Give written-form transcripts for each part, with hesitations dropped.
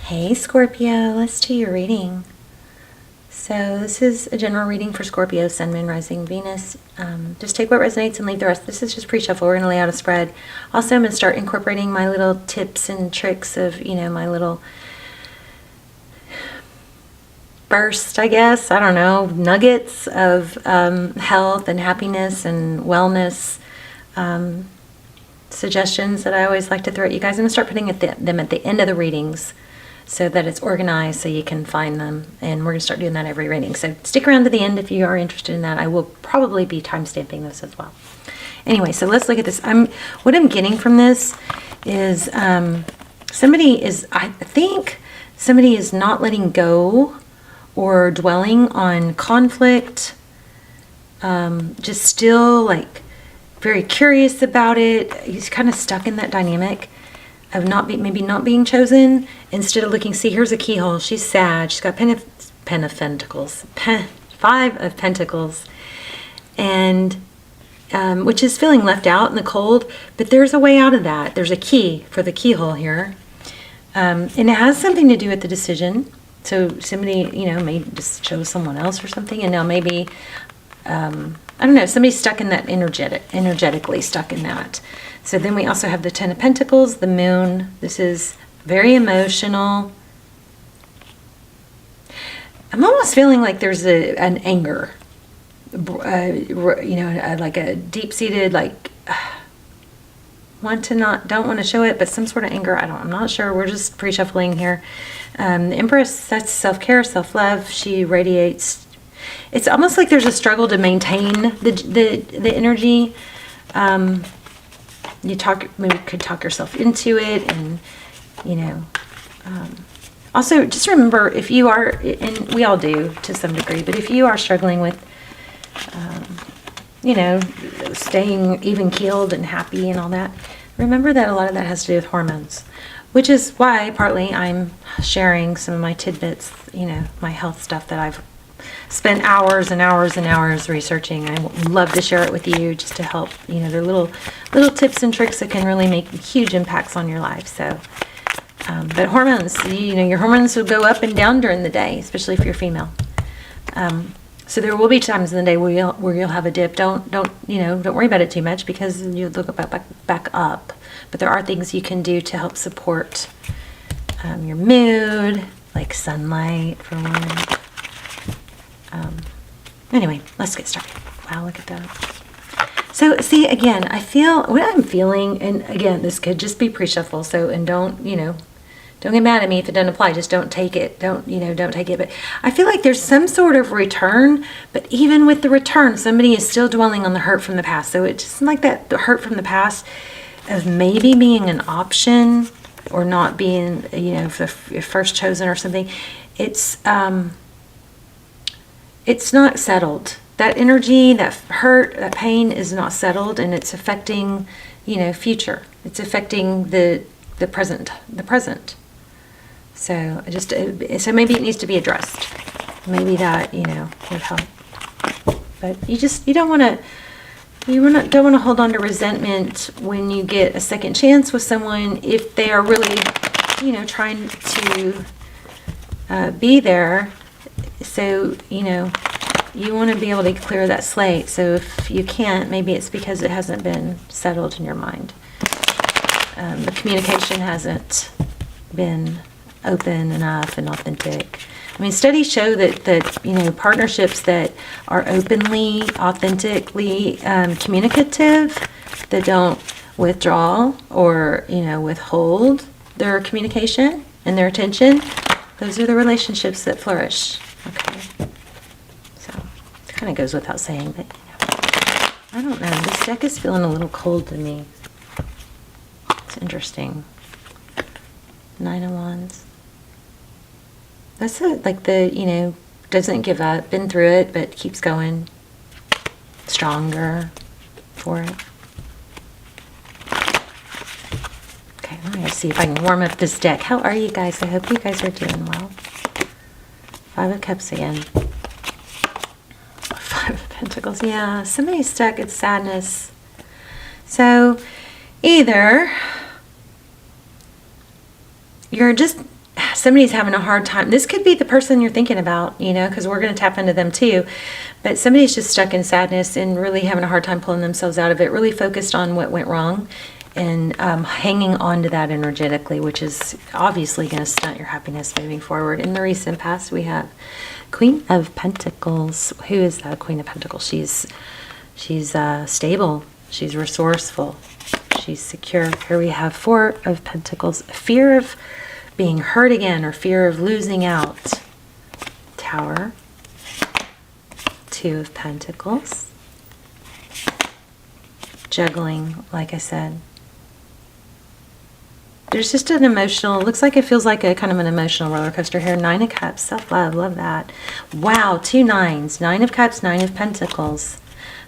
Hey Scorpio, let's do your reading. So this is a general reading for Scorpio, Sun, Moon, Rising, Venus. Just take what resonates and leave the rest. This is just pre-shuffle. We're going to lay out a spread. Also, I'm going to start incorporating my little tips and tricks of, my little burst, I guess. I don't know, nuggets of health and happiness and wellness suggestions that I always like to throw at you guys. I'm going to start putting them at the end of the readings, so that it's organized so you can find them. And we're going to start doing that every reading. So stick around to the end if you are interested in that. I will probably be time-stamping this as well. Anyway, so let's look at this. What I'm getting from this is I think somebody is not letting go or dwelling on conflict, just still like very curious about it. He's kind of stuck in that dynamic of maybe not being chosen. Instead of looking, see, here's a keyhole. She's sad. She's got Five of Pentacles, and which is feeling left out in the cold. But there's a way out of that. There's a key for the keyhole here, and it has something to do with the decision. So somebody, may just chose someone else or something, and now maybe I don't know. Somebody's stuck in that energetically stuck in that. So then we also have the Ten of Pentacles, the Moon. This is very emotional. I'm almost feeling like there's an anger, like a deep-seated, don't want to show it, but some sort of anger. I'm not sure. We're just pre-shuffling here. The Empress, that's self-care, self-love. She radiates. It's almost like there's a struggle to maintain the energy. Maybe could talk yourself into it, and also just remember, if you are, and we all do to some degree, but if you are struggling with staying even keeled and happy and all that, remember that a lot of that has to do with hormones, which is why partly I'm sharing some of my tidbits, my health stuff that I've spent hours and hours and hours researching. I would love to share it with you, just to help. They're little tips and tricks that can really make huge impacts on your life. So, but hormones, your hormones will go up and down during the day, especially if you're female. So there will be times in the day where you'll have a dip. Don't worry about it too much, because you'll look back up. But there are things you can do to help support your mood, like sunlight for one. Anyway, let's get started. Wow, look at that. So see, again, I feel what I'm feeling, and again, this could just be pre-shuffle. So, and don't get mad at me if it doesn't apply. Just don't take it. Don't take it. But I feel like there's some sort of return, but even with the return, somebody is still dwelling on the hurt from the past. So it's just like that, the hurt from the past of maybe being an option or not being, for the first chosen or something. It's not settled. That energy, that hurt, that pain is not settled, and it's affecting, future. It's affecting the present. So maybe it needs to be addressed. Maybe that, would help. But you don't want to hold on to resentment when you get a second chance with someone, if they are really, trying to be there. So, you want to be able to clear that slate. So if you can't, maybe it's because it hasn't been settled in your mind. The communication hasn't been open enough and authentic. I mean, studies show that partnerships that are openly, authentically communicative, that don't withdraw or, withhold their communication and their attention, those are the relationships that flourish. Okay. So it kind of goes without saying, but I don't know. This deck is feeling a little cold to me. It's interesting. Nine of Wands. That's doesn't give up, been through it, but keeps going. Stronger for it. Okay, I'm going to see if I can warm up this deck. How are you guys? I hope you guys are doing well. Five of Cups again. Five of Pentacles. Yeah, somebody's stuck. It's sadness. So either you're just somebody's having a hard time. This could be the person you're thinking about, you know, because we're going to tap into them too. But somebody's just stuck in sadness and really having a hard time pulling themselves out of it, really focused on what went wrong and hanging on to that energetically, which is obviously going to stunt your happiness moving forward. In the recent past, we have Queen of Pentacles. Who is that Queen of Pentacles? She's stable. She's resourceful. She's secure. Here we have Four of Pentacles. Fear of being hurt again or fear of losing out. Tower. Two of Pentacles. Juggling, like I said. There's just an emotional, looks like it feels like a kind of an emotional roller coaster here. Nine of Cups, self-love, love that. Wow, 2 nines. 9 of Cups, 9 of Pentacles.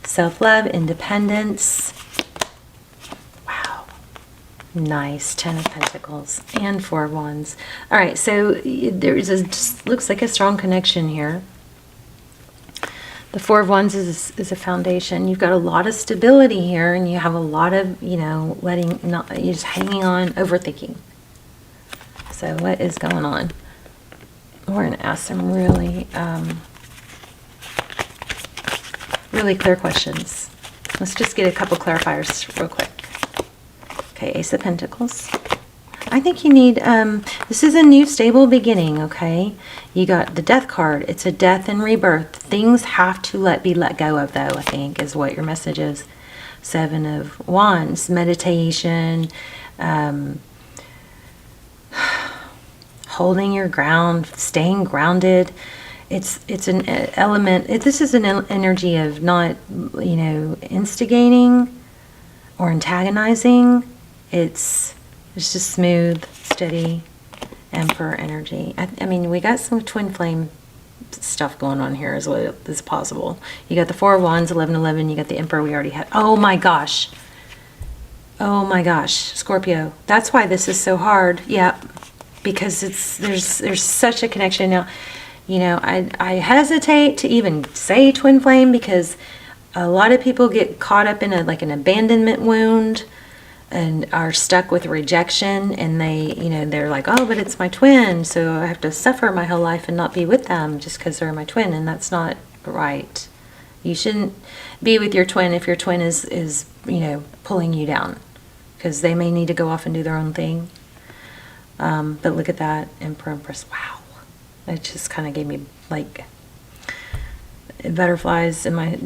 Self-love, independence. Wow. Nice. 10 of Pentacles and 4 of Wands. All right, so there's a, just looks like a strong connection here. The 4 of Wands is a foundation. You've got a lot of stability here, and you have a lot of, you know, you're just hanging on, overthinking. So what is going on? We're going to ask some really, really clear questions. Let's just get a couple clarifiers real quick. Okay, Ace of Pentacles. I think you need, this is a new stable beginning, okay? You got the Death card. It's a death and rebirth. Things have to be let go of, though, I think, is what your message is. 7 of Wands, meditation, holding your ground, staying grounded. It's an element, this is an energy of not, you know, instigating or antagonizing. It's just smooth, steady, Emperor energy. I mean, we got some twin flame stuff going on here as well as possible. You got the 4 of Wands, 1111. You got the Emperor we already had. Oh my gosh. Oh my gosh, Scorpio. That's why this is so hard. Yeah, because there's such a connection now. You know, I hesitate to even say twin flame because a lot of people get caught up in an abandonment wound and are stuck with rejection, and they're like, oh, but it's my twin, so I have to suffer my whole life and not be with them just because they're my twin, and that's not right. You shouldn't be with your twin if your twin is pulling you down, because they may need to go off and do their own thing. But look at that, Emperor, Empress. Wow, it just kind of gave me like butterflies in my,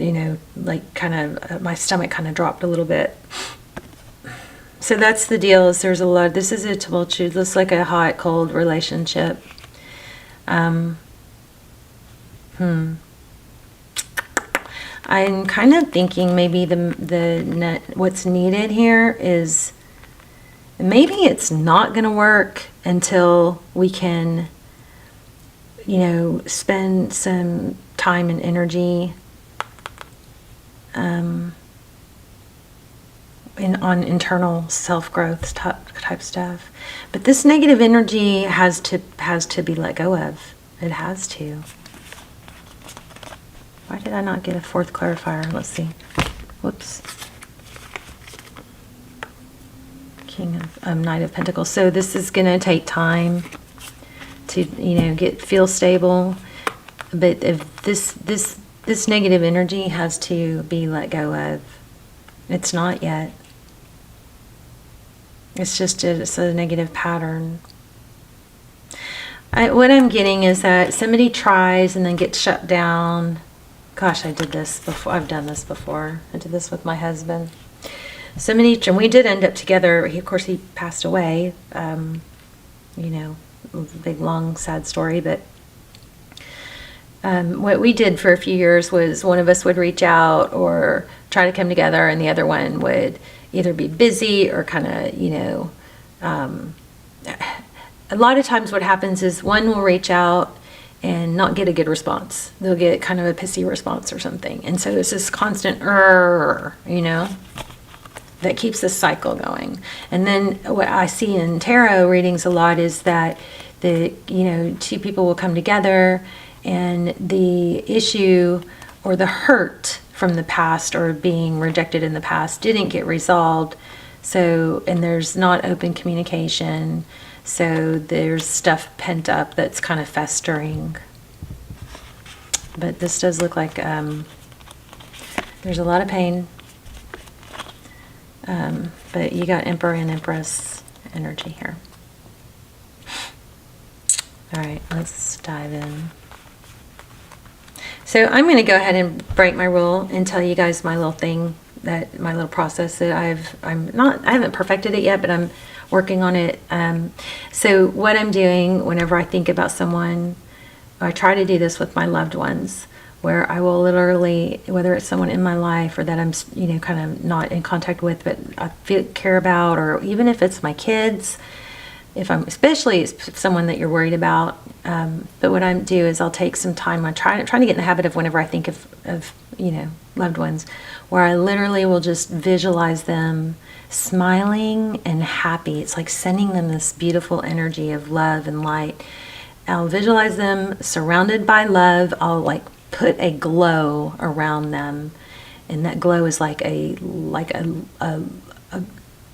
my stomach kind of dropped a little bit. So that's the deal, is there's a lot, this is a tumultuous, looks like a hot, cold relationship. I'm kind of thinking maybe what's needed here is maybe it's not going to work until we can, spend some time and energy on internal self-growth type stuff. But this negative energy has to be let go of. It has to. Why did I not get a 4th clarifier? Let's see. Whoops. King of Knight of Pentacles. So this is going to take time to feel stable. But if this negative energy has to be let go of. It's not yet. It's just it's a negative pattern. What I'm getting is that somebody tries and then gets shut down. Gosh, I did this before. I've done this before. I did this with my husband. And we did end up together. Of course, he passed away. Big, long, sad story. But what we did for a few years was one of us would reach out or try to come together, and the other one would either be busy or kind of, a lot of times what happens is one will reach out and not get a good response. They'll get kind of a pissy response or something. And so it's this constant, that keeps this cycle going. And then what I see in tarot readings a lot is that two people will come together, and the issue or the hurt from the past or being rejected in the past didn't get resolved. So, and there's not open communication. So there's stuff pent up that's kind of festering. But this does look like there's a lot of pain. But you got Emperor and Empress energy here. All right, let's dive in. So I'm going to go ahead and break my rule and tell you guys my little thing, that my little process that I haven't perfected it yet, but I'm working on it. So what I'm doing whenever I think about someone, I try to do this with my loved ones, where I will literally, whether it's someone in my life or that I'm, kind of not in contact with, but I care about, or even if it's my kids, especially someone that you're worried about. But what I do is I'll take some time. I'm trying to get in the habit of, whenever I think of loved ones, where I literally will just visualize them smiling and happy. It's like sending them this beautiful energy of love and light. I'll visualize them surrounded by love. I'll like put a glow around them, and that glow is like a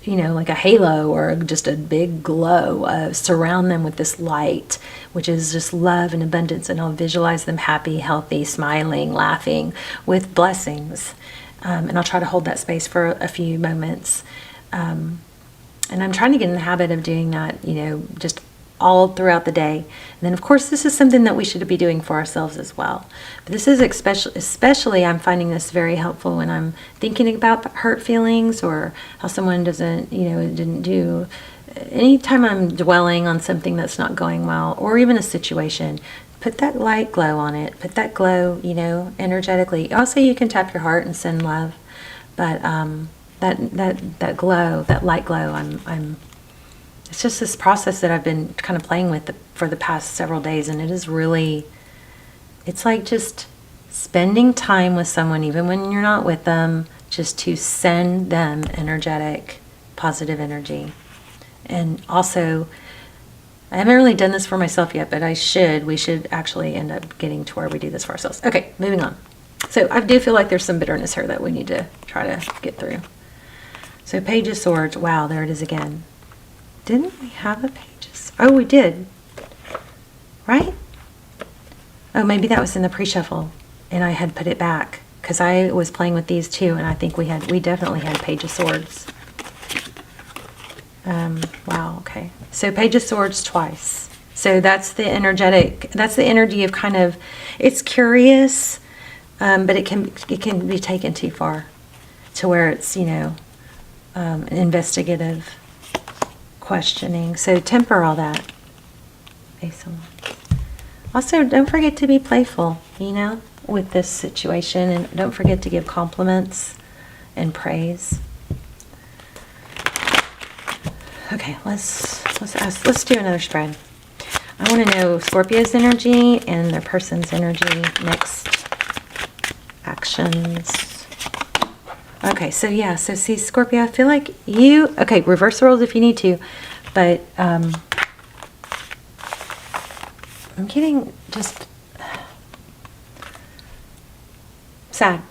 halo, or just a big glow. Surround them with this light, which is just love and abundance. And I'll visualize them happy, healthy, smiling, laughing, with blessings. And I'll try to hold that space for a few moments. And I'm trying to get in the habit of doing that, just all throughout the day. And then, of course, this is something that we should be doing for ourselves as well. But this is especially I'm finding this very helpful when I'm thinking about hurt feelings, or how someone didn't do. Anytime I'm dwelling on something that's not going well, or even a situation, put that light glow on it. Put that glow, energetically. Also, you can tap your heart and send love. But that glow, that light glow, it's just this process that I've been kind of playing with for the past several days, and it is really, it's like just spending time with someone, even when you're not with them, just to send them energetic, positive energy. And also, I haven't really done this for myself yet, but we should actually end up getting to where we do this for ourselves. Okay, moving on. So I do feel like there's some bitterness here that we need to try to get through. So Page of Swords, wow, there it is again. Didn't we have a Pages? Oh, we did. Right? Oh, maybe that was in the pre-shuffle, and I had put it back, because I was playing with these too, and I think we definitely had Page of Swords. Wow, okay. So Page of Swords twice. So that's the energy of kind of, it's curious, but it can be taken too far, to where it's, investigative, questioning. So temper all that. Also, don't forget to be playful, with this situation, and don't forget to give compliments and praise. Okay, let's do another spread. I want to know Scorpio's energy and their person's energy, next actions. Okay, so see, Scorpio, I feel like okay, reverse the roles if you need to, but I'm getting just sad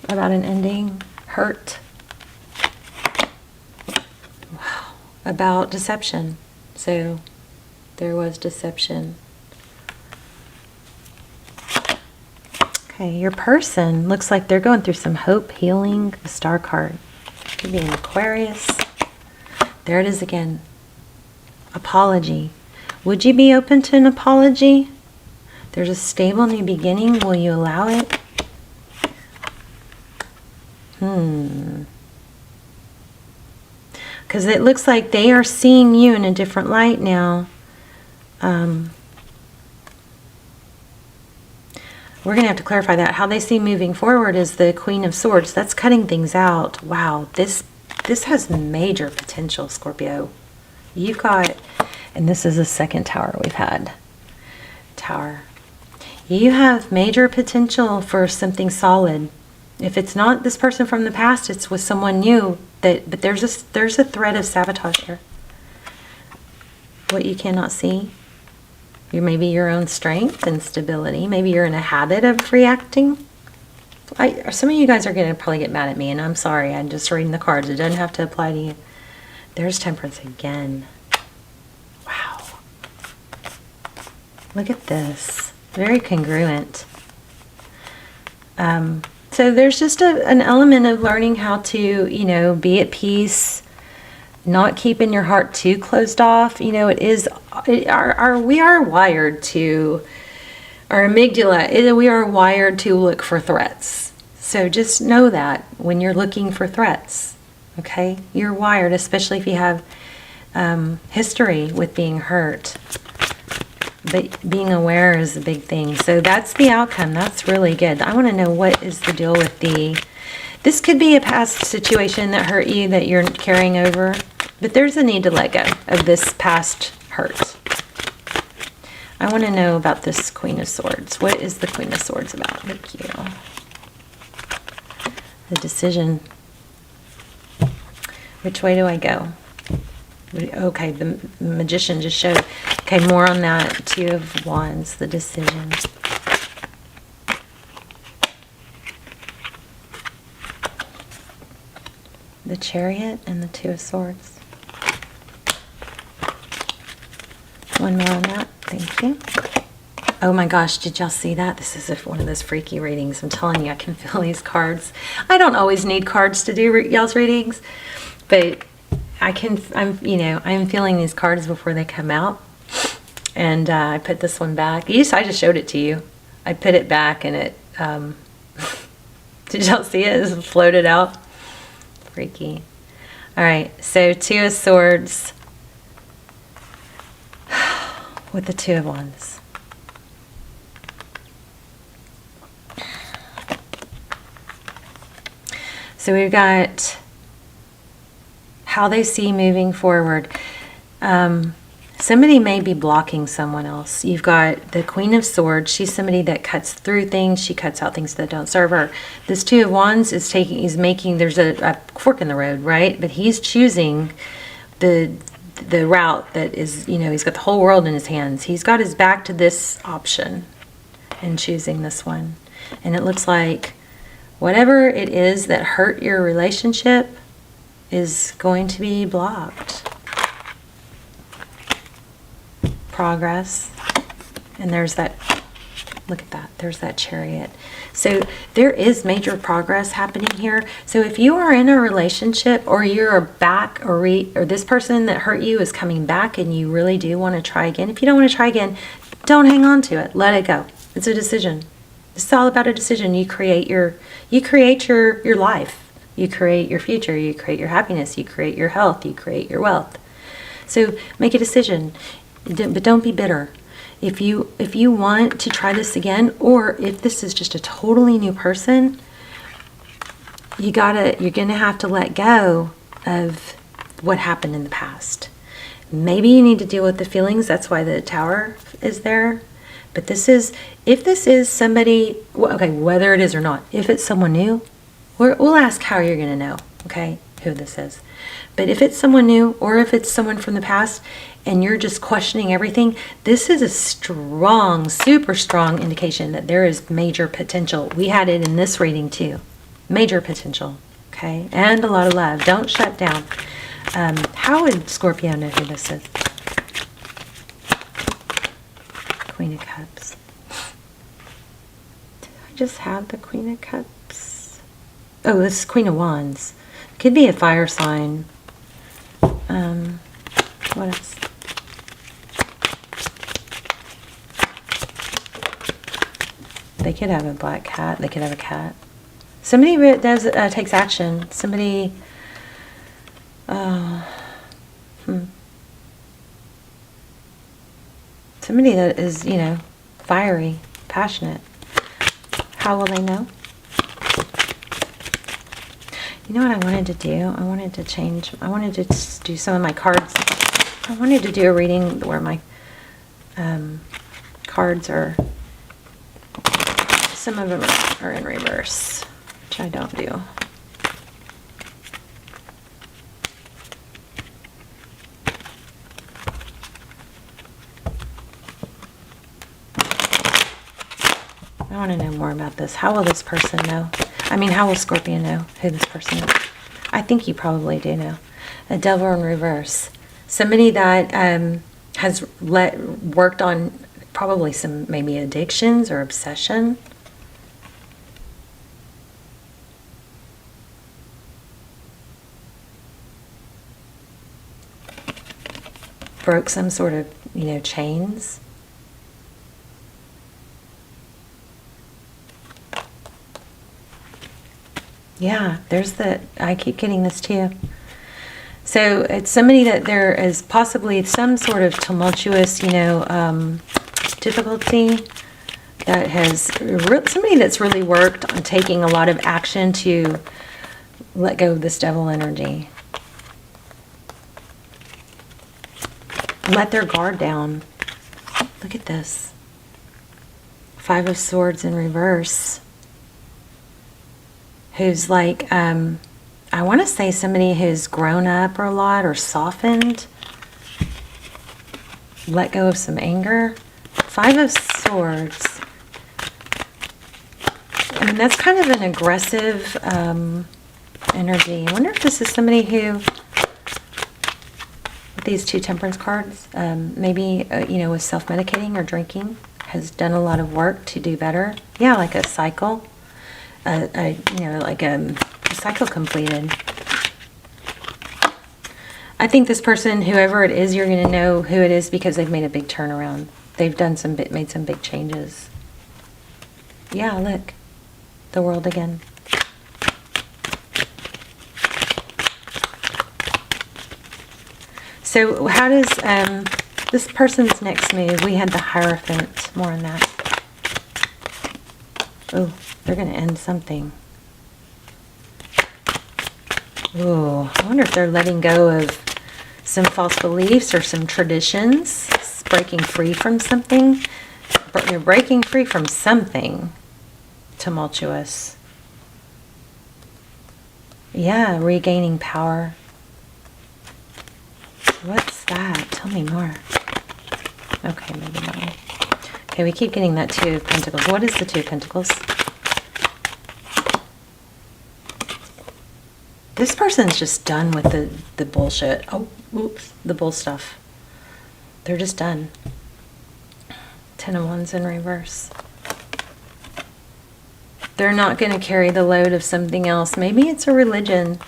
about an ending, hurt, wow, about deception. So there was deception. Okay, your person looks like they're going through some hope, healing, the Star card. Could be an Aquarius. There it is again. Apology. Would you be open to an apology? There's a stable new beginning. Will you allow it? Because it looks like they are seeing you in a different light now. We're going to have to clarify that. How they see moving forward is the Queen of Swords. That's cutting things out. Wow, this has major potential, Scorpio. You've got, and this is the second tower we've had. Tower. You have major potential for something solid. If it's not this person from the past, it's with someone new. But there's a thread of sabotage here. What you cannot see. Maybe your own strength and stability. Maybe you're in a habit of reacting. Some of you guys are going to probably get mad at me, and I'm sorry. I'm just reading the cards. It doesn't have to apply to you. There's Temperance again. Look at this. Very congruent. So there's just an element of learning how to, you know, be at peace, not keeping your heart too closed off. You know, we are wired to, our amygdala, we are wired to look for threats. So just know that when you're looking for threats, okay? You're wired, especially if you have history with being hurt. But being aware is a big thing. So that's the outcome. That's really good. I want to know, what is the deal with this could be a past situation that hurt you that you're carrying over. But there's a need to let go of this past hurt. I want to know about this Queen of Swords. What is the Queen of Swords about? Thank you. The decision. Which way do I go? Okay, the Magician just showed. Okay, more on that. Two of Wands, the decision. The Chariot and the Two of Swords. One more on that. Thank you. Oh my gosh, did y'all see that? This is one of those freaky readings. I'm telling you, I can feel these cards. I don't always need cards to do y'all's readings, but I'm feeling these cards before they come out. And I put this one back. I just showed it to you. I put it back and it, did y'all see it? It floated out. Freaky. All right, so Two of Swords with the Two of Wands. So we've got how they see moving forward. Somebody may be blocking someone else. You've got the Queen of Swords. She's somebody that cuts through things. She cuts out things that don't serve her. This Two of Wands is making, there's a fork in the road, right? But he's choosing the route that is, you know, he's got the whole world in his hands. He's got his back to this option and choosing this one. And it looks like whatever it is that hurt your relationship is going to be blocked. Progress. And there's that, look at that, there's that Chariot. So there is major progress happening here. So if you are in a relationship, or you're back, or this person that hurt you is coming back and you really do want to try again, if you don't want to try again, don't hang on to it. Let it go. It's a decision. It's all about a decision. You create your life. You create your future. You create your happiness. You create your health. You create your wealth. So make a decision, but don't be bitter. If you want to try this again, or if this is just a totally new person, you're gonna have to let go of what happened in the past. Maybe you need to deal with the feelings. That's why the Tower is there. But if this is somebody, okay, whether it is or not, if it's someone new, we'll ask how you're going to know, okay, who this is. But if it's someone new, or if it's someone from the past, and you're just questioning everything, this is a strong, super strong indication that there is major potential. We had it in this reading too. Major potential, okay, and a lot of love. Don't shut down. How would Scorpio know who this is? Queen of Cups. Did I just have the Queen of Cups? Oh, this is Queen of Wands. Could be a fire sign. What else? They could have a black cat. They could have a cat. Somebody takes action. Somebody. Somebody that is, fiery, passionate. How will they know? You know what I wanted to do? I wanted to do some of my cards. I wanted to do a reading where my cards are, some of them are in reverse, which I don't do. I want to know more about this. How will this person know? How will Scorpio know who this person is? I think you probably do know. A Devil in reverse. Somebody that has worked on probably some maybe addictions or obsession. Broke some sort of, chains. Yeah, I keep getting this too. So it's somebody that there is possibly some sort of tumultuous, difficulty that has, somebody that's really worked on taking a lot of action to let go of this devil energy. Let their guard down. Look at this. 5 of Swords in reverse. Who's like, I want to say somebody who's grown up a lot or softened. Let go of some anger. 5 of Swords. I mean, that's kind of an aggressive energy. I wonder if this is somebody who, with these 2 Temperance cards, maybe, was self-medicating or drinking, has done a lot of work to do better. Yeah, like a cycle. Like a cycle completed. I think this person, whoever it is, you're going to know who it is because they've made a big turnaround. They've made some big changes. Yeah, look. The World again. So how does this person's next move? We had the Hierophant. More on that. Oh, they're going to end something. Oh, I wonder if they're letting go of some false beliefs or some traditions, breaking free from something. They're breaking free from something tumultuous. Yeah, regaining power. What's that? Tell me more. Okay, maybe not. Okay, we keep getting that 2 of Pentacles. What is the 2 of Pentacles? This person's just done with the bullshit. Oh, oops, the bull stuff. They're just done. 10 of Wands in reverse. They're not going to carry the load of something else. Maybe it's a religion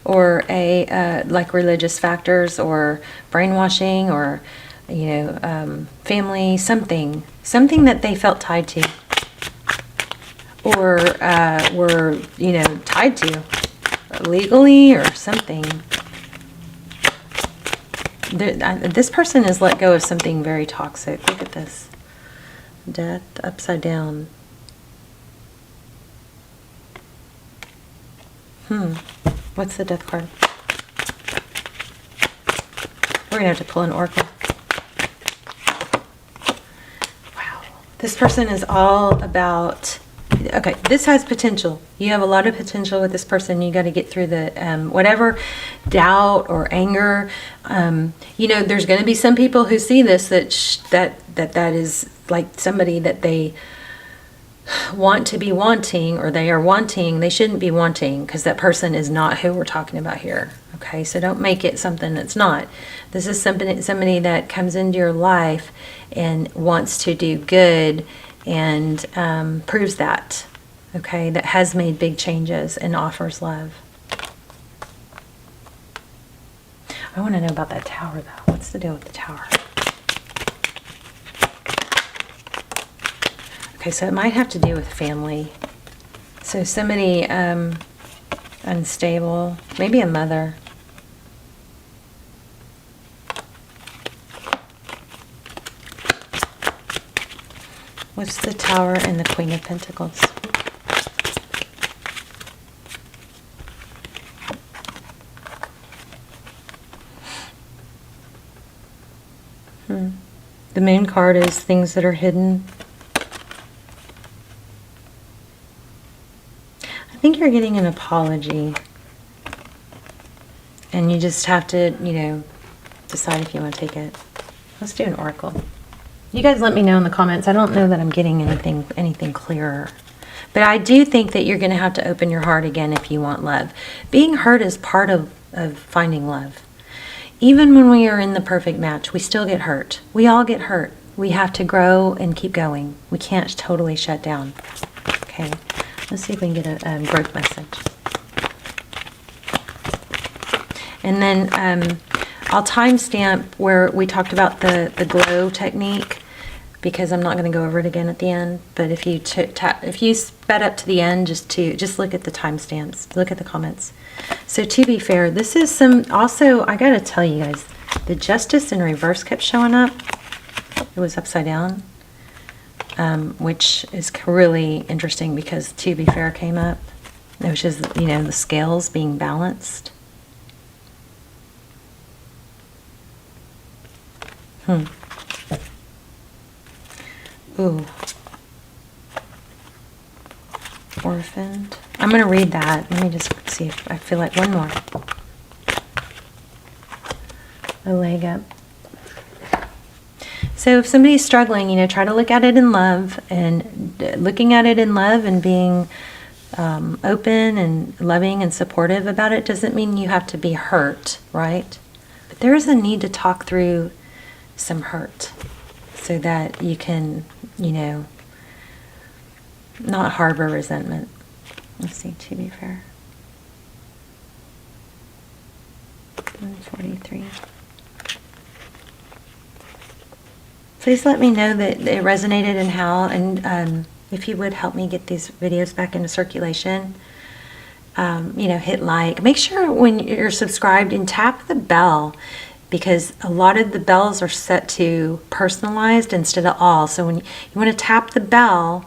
or a like religious factors or brainwashing or family, something that they felt tied to or were tied to legally or something. This person has let go of something very toxic. Look at this. Death upside down. What's the Death card? We're going to have to pull an oracle. Wow. This person is all about... Okay, this has potential. You have a lot of potential with this person. You got to get through the whatever doubt or anger. There's going to be some people who see this that is like somebody that they want to be wanting, or they are wanting. They shouldn't be wanting, because that person is not who we're talking about here. Okay, so don't make it something that's not. This is somebody that comes into your life and wants to do good and proves that. Okay, that has made big changes and offers love. I want to know about that tower, though. What's the deal with the tower? Okay, so it might have to do with family. So somebody unstable, maybe a mother. What's the Tower and the Queen of Pentacles? The Moon card is things that are hidden. I think you're getting an apology. And you just have to, decide if you want to take it. Let's do an oracle. You guys let me know in the comments. I don't know that I'm getting anything clearer. But I do think that you're going to have to open your heart again if you want love. Being hurt is part of finding love. Even when we are in the perfect match, we still get hurt. We all get hurt. We have to grow and keep going. We can't totally shut down. Okay, let's see if we can get a growth message. And then I'll timestamp where we talked about the glow technique, because I'm not going to go over it again at the end. But if you sped up to the end, just look at the timestamps, look at the comments. So to be fair, this is some, also, I got to tell you guys, the Justice in reverse kept showing up. It was upside down, which is really interesting because to be fair came up, which is, you know, the scales being balanced. Ooh. Orphaned. I'm going to read that. Let me just see if I feel like one more. A leg up. So if somebody's struggling, you know, try to look at it in love, and looking at it in love and being open and loving and supportive about it doesn't mean you have to be hurt, right? But there is a need to talk through some hurt so that you can, you know, not harbor resentment. Let's see, to be fair. 143. Please let me know that it resonated and how, and if you would help me get these videos back into circulation. You know, hit like. Make sure when you're subscribed and tap the bell, because a lot of the bells are set to personalized instead of all. So when you want to tap the bell,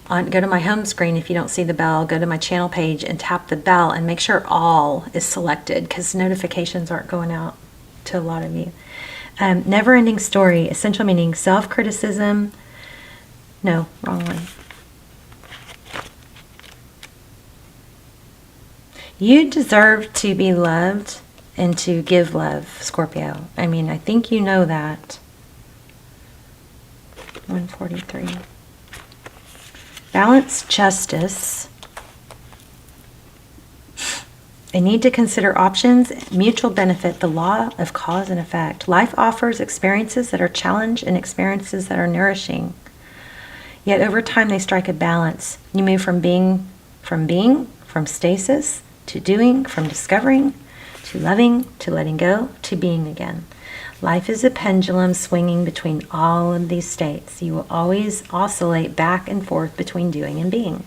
go to my home screen. If you don't see the bell, go to my channel page and tap the bell and make sure all is selected, because notifications aren't going out to a lot of you. Never-ending story, essential meaning, self-criticism. No, wrong one. You deserve to be loved and to give love, Scorpio. I mean, I think you know that. 143. Balance, justice. They need to consider options, mutual benefit, the law of cause and effect. Life offers experiences that are challenge and experiences that are nourishing. Yet over time they strike a balance. You move from stasis to doing, from discovering to loving, to letting go, to being again. Life is a pendulum swinging between all of these states. You will always oscillate back and forth between doing and being.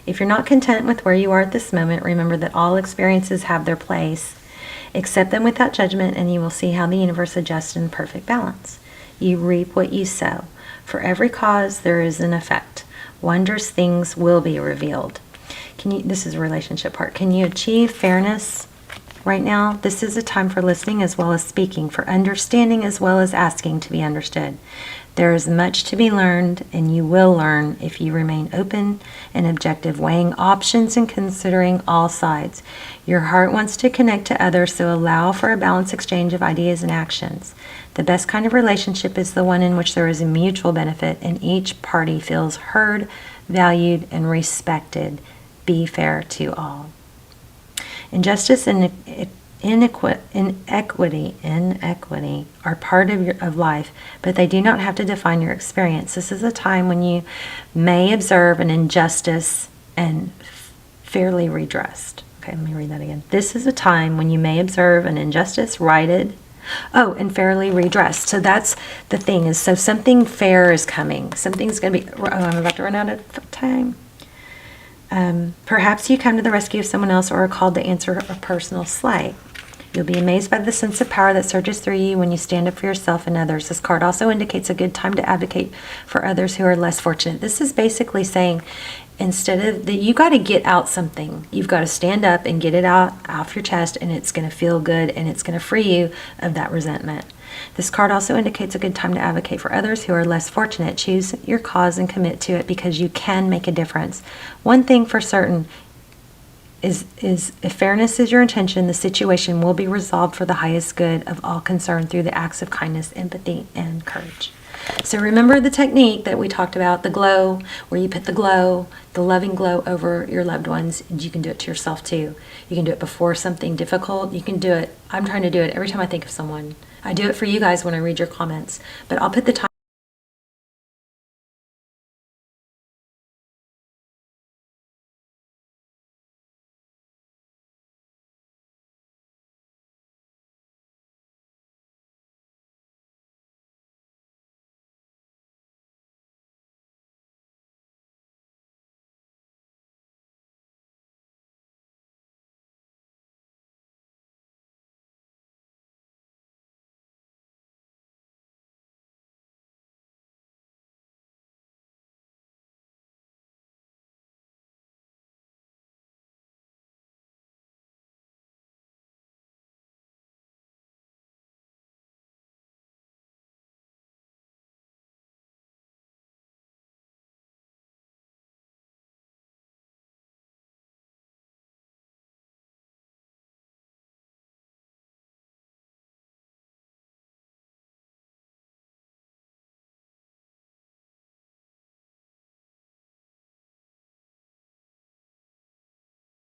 If you're not content with where you are at this moment, remember that all experiences have their place. Accept them without judgment, and you will see how the universe adjusts in perfect balance. You reap what you sow. For every cause, there is an effect. Wondrous things will be revealed. This is a relationship part. Can you achieve fairness right now? This is a time for listening as well as speaking, for understanding as well as asking to be understood. There is much to be learned, and you will learn if you remain open and objective, weighing options and considering all sides. Your heart wants to connect to others, so allow for a balanced exchange of ideas and actions. The best kind of relationship is the one in which there is a mutual benefit and each party feels heard, valued, and respected. Be fair to all. Injustice and inequity are part of life, but they do not have to define your experience. This is a time when you may observe an injustice and fairly redressed. Okay, let me read that again. This is a time when you may observe an injustice righted, and fairly redressed. So that's the thing, is so something fair is coming. Something's going to be, I'm about to run out of time. Perhaps you come to the rescue of someone else or are called to answer a personal slight. You'll be amazed by the sense of power that surges through you when you stand up for yourself and others. This card also indicates a good time to advocate for others who are less fortunate. This is basically saying, instead of that, you got to get out something. You've got to stand up and get it out off your chest, and it's going to feel good, and it's going to free you of that resentment. This card also indicates a good time to advocate for others who are less fortunate. Choose your cause and commit to it, because you can make a difference. One thing for certain is if fairness is your intention, the situation will be resolved for the highest good of all concerned through the acts of kindness, empathy, and courage. So remember the technique that we talked about, the glow, where you put the glow, the loving glow over your loved ones, and you can do it to yourself too. You can do it before something difficult. You can do it. I'm trying to do it every time I think of someone. I do it for you guys when I read your comments, but I'll put the time